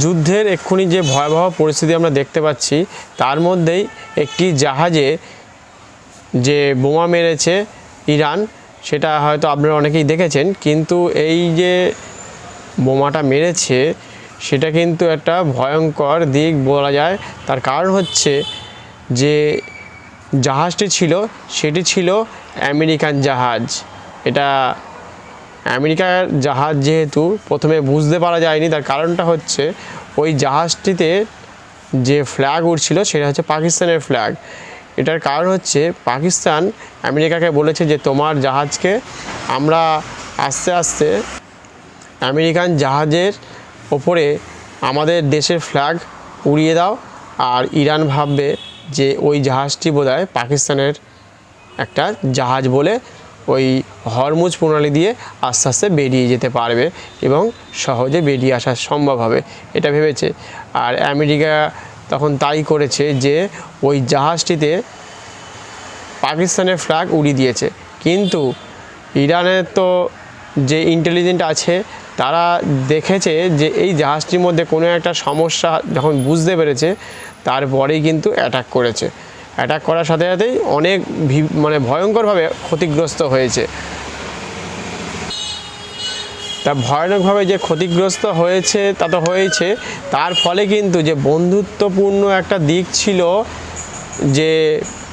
যুদ্ধের এক্ষুনি যে ভয়াবহ পরিস্থিতি আমরা দেখতে পাচ্ছি, তার মধ্যেই একটি জাহাজে যে বোমা মেরেছে ইরান, সেটা হয়তো আপনারা অনেকেই দেখেছেন। কিন্তু এই যে বোমাটা মেরেছে সেটা কিন্তু একটা ভয়ঙ্কর দিক বলা যায়। তার কারণ হচ্ছে যে জাহাজটি ছিল সেটি ছিল আমেরিকান জাহাজ। এটা আমেরিকার জাহাজ যেহেতু প্রথমে বুঝতে পারা যায়নি, তার কারণটা হচ্ছে ওই জাহাজটিতে যে ফ্ল্যাগ উড়ছিল সেটা হচ্ছে পাকিস্তানের ফ্ল্যাগ। এটার কারণ হচ্ছে পাকিস্তান আমেরিকাকে বলেছে যে তোমার জাহাজকে আমরা আস্তে আস্তে আমেরিকান জাহাজের ওপরে আমাদের দেশের ফ্ল্যাগ উড়িয়ে দাও, আর ইরান ভাববে যে ওই জাহাজটি বোধহয় পাকিস্তানের একটা জাহাজ বলে ওই হরমুজ প্রণালী দিয়ে আস্তে আস্তে বেরিয়ে যেতে পারবে এবং সহজে বেরিয়ে আসা সম্ভব হবে, এটা ভেবেছে। আর আমেরিকা তখন তাই করেছে যে ওই জাহাজটিতে পাকিস্তানের ফ্ল্যাগ উড়িয়ে দিয়েছে। কিন্তু ইরানের তো যে ইন্টেলিজেন্ট আছে তারা দেখেছে যে এই জাহাজটির মধ্যে কোনো একটা সমস্যা যখন বুঝতে পেরেছে, তারপরেই কিন্তু অ্যাটাক করেছে। অ্যাটাক করার সাথে সাথেই অনেক ভয়ঙ্করভাবে ক্ষতিগ্রস্ত হয়েছে। তা ভয়ানকভাবে যে ক্ষতিগ্রস্ত হয়েছে তা তো হয়েছে, তার ফলে কিন্তু যে বন্ধুত্বপূর্ণ একটা দিক ছিল যে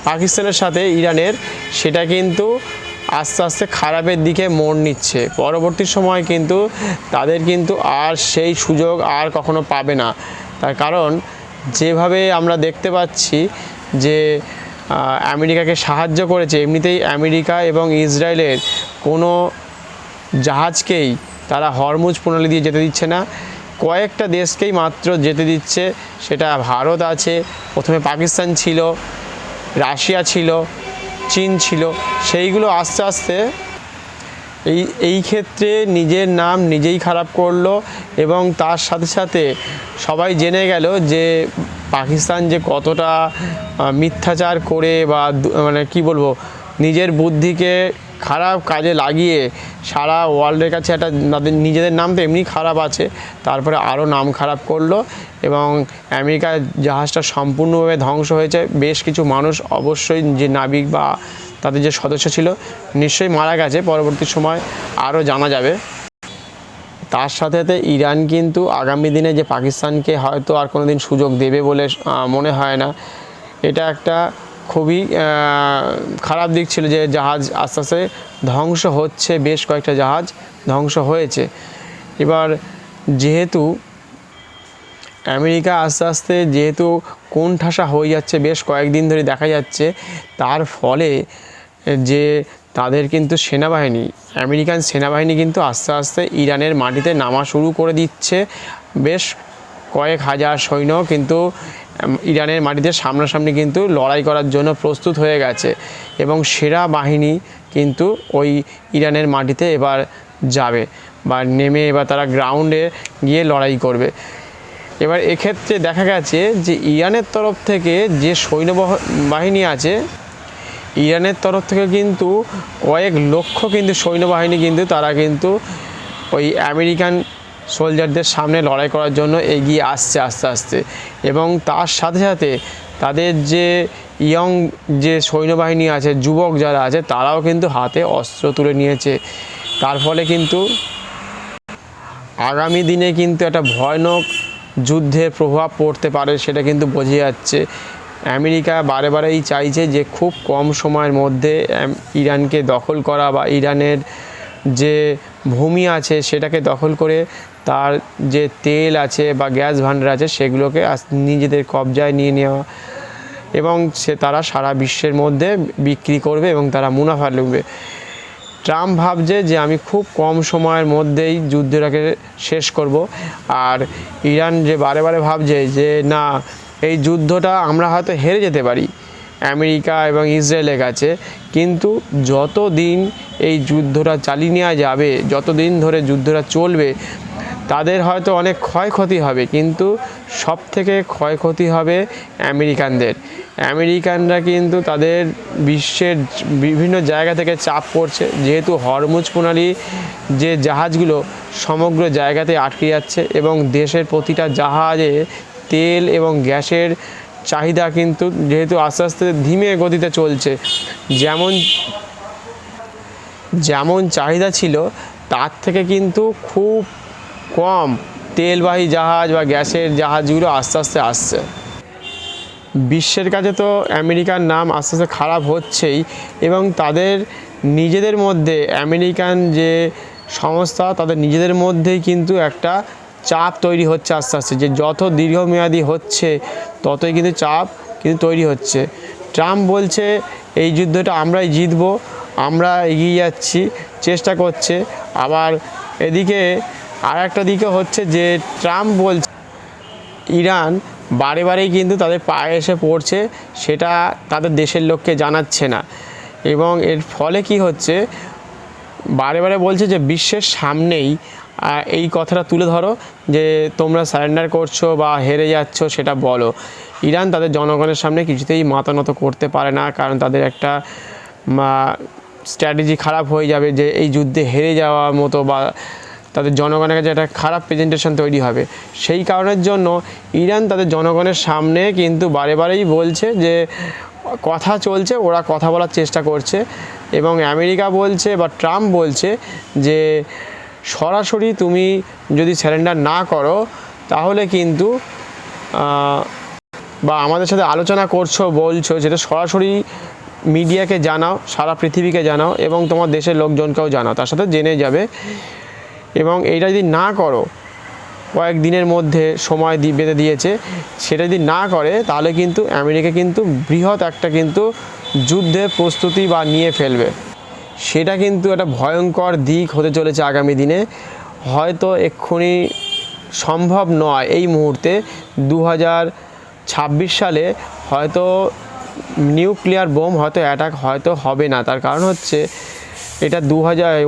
পাকিস্তানের সাথে ইরানের, সেটা কিন্তু আস্তে আস্তে খারাপের দিকে মোড় নিচ্ছে। পরবর্তী সময় কিন্তু তাদের কিন্তু আর সেই সুযোগ আর কখনো পাবে না। তার কারণ যেভাবে আমরা দেখতে পাচ্ছি যে আমেরিকাকে সাহায্য করেছে, এমনিতেই আমেরিকা এবং ইসরায়েলের কোনো জাহাজকেই তারা হরমুজ প্রণালী দিয়ে যেতে দিচ্ছে না। কয়েকটা দেশকেই মাত্র যেতে দিচ্ছে, সেটা ভারত আছে, প্রথমে পাকিস্তান ছিল, রাশিয়া ছিল, চীন ছিল। সেইগুলো আস্তে আস্তে এই ক্ষেত্রে নিজের নাম নিজেই খারাপ করলো এবং তার সাথে সাথে সবাই জেনে গেল যে পাকিস্তান যে কতটা মিথ্যাচার করে বা নিজের বুদ্ধিকে খারাপ কাজে লাগিয়ে সারা ওয়ার্ল্ডের কাছে একটা নিজেদের নাম তো এমনি খারাপ আছে, তারপরে আরও নাম খারাপ করলো এবং আমেরিকার জাহাজটা সম্পূর্ণভাবে ধ্বংস হয়েছে। বেশ কিছু মানুষ অবশ্যই যে নাবিক বা তাদের যে সদস্য ছিল নিশ্চয়ই মারা গেছে, পরবর্তী সময় আরও জানা যাবে। তার সাথে সাথে ইরান কিন্তু আগামী দিনে যে পাকিস্তানকে হয়তো আর কোনো দিন সুযোগ দেবে বলে মনে হয় না। এটা একটা খুবই খারাপ দিক ছিল যে জাহাজ আস্তে আস্তে ধ্বংস হচ্ছে, বেশ কয়েকটা জাহাজ ধ্বংস হয়েছে। এবার যেহেতু আমেরিকা আস্তে আস্তে যেহেতু কোণঠাসা হয়ে যাচ্ছে, বেশ কয়েকদিন ধরে দেখা যাচ্ছে, তার ফলে যে তাদের কিন্তু সেনাবাহিনী, আমেরিকান সেনাবাহিনী কিন্তু আস্তে আস্তে ইরানের মাটিতে নামা শুরু করে দিচ্ছে। বেশ কয়েক হাজার সৈন্য কিন্তু ইরানের মাটিতে সামনাসামনি কিন্তু লড়াই করার জন্য প্রস্তুত হয়ে গেছে এবং সেরা বাহিনী কিন্তু ওই ইরানের মাটিতে এবার যাবে বা নেমে এবার তারা গ্রাউন্ডে গিয়ে লড়াই করবে। এবার এক্ষেত্রে দেখা গেছে যে ইরানের তরফ থেকে যে সৈন্যবাহিনী আছে, ইরানের তরফ থেকে কিন্তু কয়েক লক্ষ কিন্তু সৈন্যবাহিনী কিন্তু তারা কিন্তু ওই আমেরিকান সোলজারদের সামনে লড়াই করার জন্য এগিয়ে আসছে আস্তে আস্তে। এবং তার সাথে সাথে তাদের যে ইয়ং যে সৈন্যবাহিনী আছে, যুবক যারা আছে, তারাও কিন্তু হাতে অস্ত্র তুলে নিয়েছে। তার ফলে কিন্তু আগামী দিনে কিন্তু একটা ভয়ানক যুদ্ধের প্রভাব পড়তে পারে, সেটা কিন্তু বোঝা যাচ্ছে। আমেরিকা বারে বারেই চাইছে যে খুব কম সময়ের মধ্যে ইরানকে দখল করা বা ইরানের যে ভূমি আছে সেটাকে দখল করে তার যে তেল আছে বা গ্যাস ভান্ডার আছে সেগুলোকে নিজেদের কবজায় নিয়ে নেওয়া এবং তারা সারা বিশ্বের মধ্যে বিক্রি করবে এবং তারা মুনাফা লুটবে। ট্রাম্প ভাবছে যে আমি খুব কম সময়ের মধ্যেই যুদ্ধটাকে শেষ করব, আর ইরান যে বারে বারে ভাবছে যে না, এই যুদ্ধটা আমরা হয়তো হেরে যেতে পারি আমেরিকা এবং ইসরায়েলের কাছে, কিন্তু যতদিন এই যুদ্ধটা চালিয়ে নেওয়া যাবে, যতদিন ধরে যুদ্ধটা চলবে, তাদের হয়তো অনেক ক্ষয়ক্ষতি হবে, কিন্তু সব থেকে ক্ষয়ক্ষতি হবে আমেরিকানরা কিন্তু তাদের বিশ্বের বিভিন্ন জায়গা থেকে চাপ পড়ছে, যেহেতু হরমুজ প্রণালী যে জাহাজগুলো সমগ্র জায়গাতে আটকে যাচ্ছে এবং দেশের প্রতিটা জাহাজে তেল এবং গ্যাসের চাহিদা কিন্তু যেহেতু আস্তে আস্তে ধীমে গতিতে চলছে, যেমন চাহিদা ছিল তার থেকে কিন্তু খুব কম তেলবাহী জাহাজ বা গ্যাসের জাহাজগুলো আস্তে আস্তে আসছে। বিশ্বের কাছে তো আমেরিকার নাম আস্তে আস্তে খারাপ হচ্ছেই, এবং তাদের নিজেদের মধ্যে আমেরিকান যে সংস্থা তাদের নিজেদের মধ্যেই কিন্তু একটা চাপ তৈরি হচ্ছে আস্তে আস্তে, যে যত দীর্ঘমেয়াদী হচ্ছে ততই কিন্তু চাপ কিন্তু তৈরি হচ্ছে। ট্রাম্প বলছে এই যুদ্ধটা আমরাই জিতবো, আমরা এগিয়ে যাচ্ছি, চেষ্টা করছে। আবার এদিকে আর একটা দিকে হচ্ছে যে ট্রাম্প বলছে ইরান বারে বারেই কিন্তু তাদের পায়ে এসে পড়ছে, সেটা তাদের দেশের লোককে জানাচ্ছে না, এবং এর ফলে কি হচ্ছে, বারে বারে বলছে যে বিশ্বের সামনেই এই কথাটা তুলে ধরো যে তোমরা সারেন্ডার করছো বা হেরে যাচ্ছ সেটা বলো। ইরান তাদের জনগণের সামনে কিছুতেই মাথা নত করতে পারে না, কারণ তাদের একটা স্ট্র্যাটেজি খারাপ হয়ে যাবে, যে এই যুদ্ধে হেরে যাওয়ার মতো বা তাদের জনগণের কাছে একটা খারাপ প্রেজেন্টেশন তৈরি হবে। সেই কারণের জন্য ইরান তাদের জনগণের সামনে কিন্তু বারে বারেই বলছে যে কথা চলছে, ওরা কথা বলার চেষ্টা করছে, এবং আমেরিকা বলছে বা ট্রাম্প বলছে যে সরাসরি তুমি যদি সারেন্ডার না করো তাহলে কিন্তু বা আমাদের সাথে আলোচনা করছো বলছো, যেটা সরাসরি মিডিয়াকে জানাও, সারা পৃথিবীকে জানাও এবং তোমার দেশের লোকজনকেও জানাও, তার সাথে জেনে যাবে। এবং এইটা যদি না করো, কয়েকদিনের মধ্যে সময় বেঁধে দিয়েছে, সেটা যদি না করে তাহলে কিন্তু আমেরিকা কিন্তু বৃহৎ একটা কিন্তু যুদ্ধের প্রস্তুতি বা নিয়ে ফেলবে। সেটা কিন্তু একটা ভয়ঙ্কর দিক হতে চলেছে আগামী দিনে। হয়তো এক্ষুনি সম্ভব নয় এই মুহূর্তে, 2026 সালে হয়তো নিউক্লিয়ার বোম হয়তো অ্যাটাক হয়তো হবে না। তার কারণ হচ্ছে এটা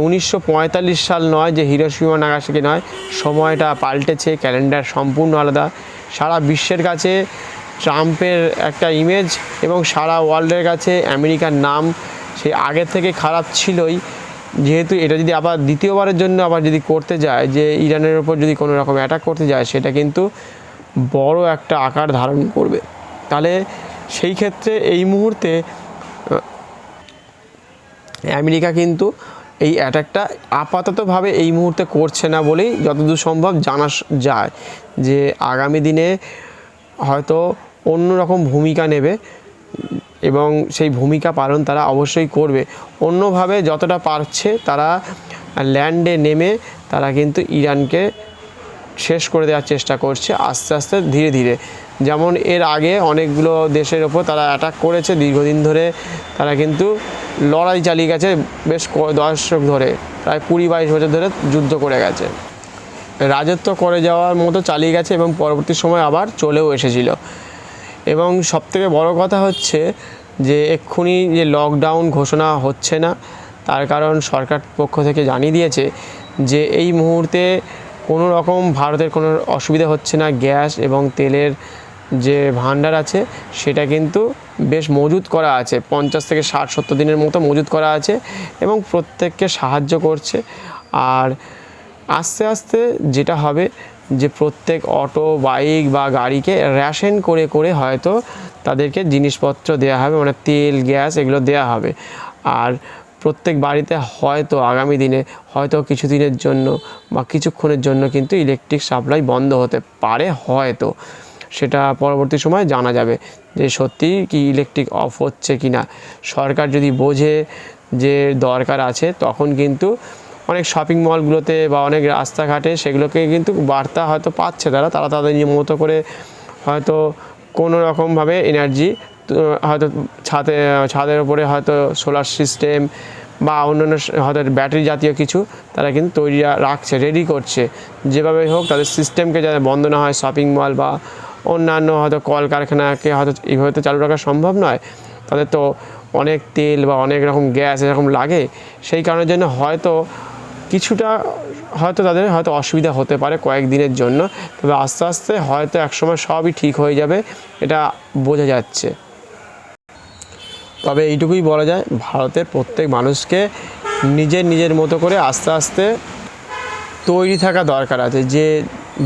1945 সাল নয়, যে হিরোশিমা নাগাসাকি নয়, সময়টা পাল্টেছে, ক্যালেন্ডার সম্পূর্ণ আলাদা। সারা বিশ্বের কাছে ট্রাম্পের একটা ইমেজ এবং সারা ওয়ার্ল্ডের কাছে আমেরিকার নাম সেই আগের থেকে খারাপ ছিলই, যেহেতু এটা যদি আবার দ্বিতীয়বারের জন্য আবার যদি করতে যায়, যে ইরানের ওপর যদি কোনো রকম অ্যাটাক করতে যায়, সেটা কিন্তু বড় একটা আকার ধারণ করবে। তাহলে সেই ক্ষেত্রে এই মুহূর্তে আমেরিকা কিন্তু এই অ্যাটাকটা আপাততভাবে এই মুহূর্তে করছে না বলেই যতদূর সম্ভব জানা যায়, যে আগামী দিনে হয়তো অন্যরকম ভূমিকা নেবে এবং সেই ভূমিকা পালন তারা অবশ্যই করবে। অন্যভাবে যতটা পারছে তারা ল্যান্ডে নেমে তারা কিন্তু ইরানকে শেষ করে দেওয়ার চেষ্টা করছে আস্তে আস্তে ধীরে ধীরে। যেমন এর আগে অনেকগুলো দেশের ওপর তারা অ্যাটাক করেছে, দীর্ঘদিন ধরে তারা কিন্তু লড়াই চালিয়ে গেছে, বেশ দশক ধরে, প্রায় 20-22 বছর ধরে যুদ্ধ করে গেছে, রাজত্ব করে যাওয়ার মতো চালিয়ে গেছে এবং পরবর্তী সময় আবার চলেও এসেছিল। এবং সবথেকে বড় কথা হচ্ছে যে এক্ষুনি যে লকডাউন ঘোষণা হচ্ছে না, তার কারণ সরকার পক্ষ থেকে জানিয়ে দিয়েছে যে এই মুহূর্তে কোনো রকম ভারতের কোনো অসুবিধা হচ্ছে না। গ্যাস এবং তেলের যে ভান্ডার আছে সেটা কিন্তু বেশ মজুত করা আছে, 50 থেকে 60-70 দিনের মতো মজুত করা আছে এবং প্রত্যেককে সাহায্য করছে। আর আস্তে আস্তে যেটা হবে যে প্রত্যেক অটো, বাইক বা গাড়িকে রেশন করে করে হয়তো তাদেরকে জিনিসপত্র দেওয়া হবে, মানে তেল, গ্যাস এগুলো দেওয়া হবে। আর প্রত্যেক বাড়িতে হয়তো আগামী দিনে হয়তো কিছুদিনের জন্য বা কিছুক্ষণের জন্য কিন্তু ইলেকট্রিক সাপ্লাই বন্ধ হতে পারে, হয়তো সেটা পরবর্তী সময় জানা যাবে যে সত্যি কি ইলেকট্রিক অফ হচ্ছে কি না। সরকার যদি বোঝে যে দরকার আছে, তখন কিন্তু অনেক শপিং মলগুলোতে বা অনেক রাস্তাঘাটে সেগুলোকে কিন্তু বার্তা হয়তো পাচ্ছে, তারা তাদের মতো করে হয়তো কোনো রকমভাবে এনার্জি হয়তো ছাদের উপরে হয়তো সোলার সিস্টেম বা অন্যান্য হয়তো ব্যাটারি জাতীয় কিছু তারা কিন্তু তৈরি রাখছে, রেডি করছে। যেভাবে হোক তাদের সিস্টেমকে যাতে বন্ধ না হয়, শপিং মল বা অন্যান্য হয়তো কলকারখানাকে হয়তো এইভাবে তো চালু রাখা সম্ভব নয়, তাদের তো অনেক তেল বা অনেক রকম গ্যাস এরকম লাগে। সেই কারণের জন্য হয়তো কিছুটা হয়তো তাদের হয়তো অসুবিধা হতে পারে কয়েকদিনের জন্য, তবে আস্তে আস্তে হয়তো একসময় সবই ঠিক হয়ে যাবে, এটা বোঝা যাচ্ছে। তবে এইটুকুই বলা যায়, ভারতের প্রত্যেক মানুষকে নিজের মতো করে আস্তে আস্তে তৈরি থাকা দরকার আছে, যে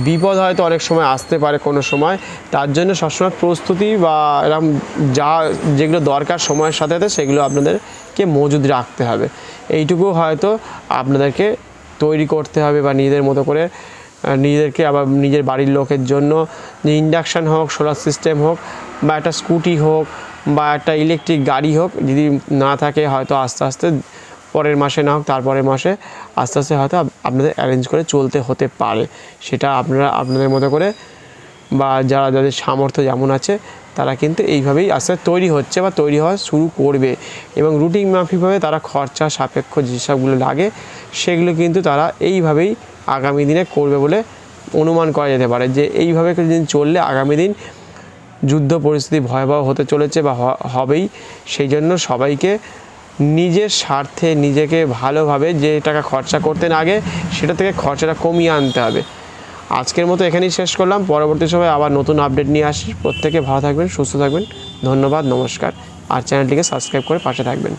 বিপদ হয়তো অনেক সময় আসতে পারে কোনো সময়, তার জন্য সবসময় প্রস্তুতি বা এরকম যেগুলো দরকার সময়ের সাথে সাথে সেগুলো আপনাদেরকে মজুদ রাখতে হবে। এইটুকু হয়তো আপনাদেরকে তৈরি করতে হবে, বা নিজেদের মতো করে নিজেদেরকে, আবার নিজের বাড়ির লোকের জন্য যে ইন্ডাকশান হোক, সোলার সিস্টেম হোক, বা একটা স্কুটি হোক, বা একটা ইলেকট্রিক গাড়ি হোক, যদি না থাকে হয়তো আস্তে আস্তে পরের মাসে না হোক তারপরের মাসে আস্তে আস্তে হয়তো আপনাদের অ্যারেঞ্জ করে চলতে হতে পারে। সেটা আপনারা আপনাদের মতো করে, বা যাদের সামর্থ্য যেমন আছে তারা কিন্তু এইভাবেই আস্তে আস্তে তৈরি হচ্ছে বা তৈরি হওয়া শুরু করবে, এবং রুটিন মাফিকভাবে তারা খরচা সাপেক্ষ যেসবগুলো লাগে সেগুলো কিন্তু তারা এইভাবেই আগামী দিনে করবে বলে অনুমান করা যেতে পারে, যে এইভাবে কিছুদিন চললে আগামী দিন যুদ্ধ পরিস্থিতি ভয়াবহ হতে চলেছে বা হবেই। সেই জন্য সবাইকে নিজের স্বার্থে নিজেকে ভালোভাবে যে টাকা খরচা করতেন আগে, সেটা থেকে খরচাটা কমিয়ে আনতে হবে। আজকের মতো এখানেই শেষ করলাম, পরবর্তী সময় আবার নতুন আপডেট নিয়ে আসি। প্রত্যেকে ভালো থাকবেন, সুস্থ থাকবেন, ধন্যবাদ, নমস্কার। আর চ্যানেলটিকে সাবস্ক্রাইব করে পাশে থাকবেন।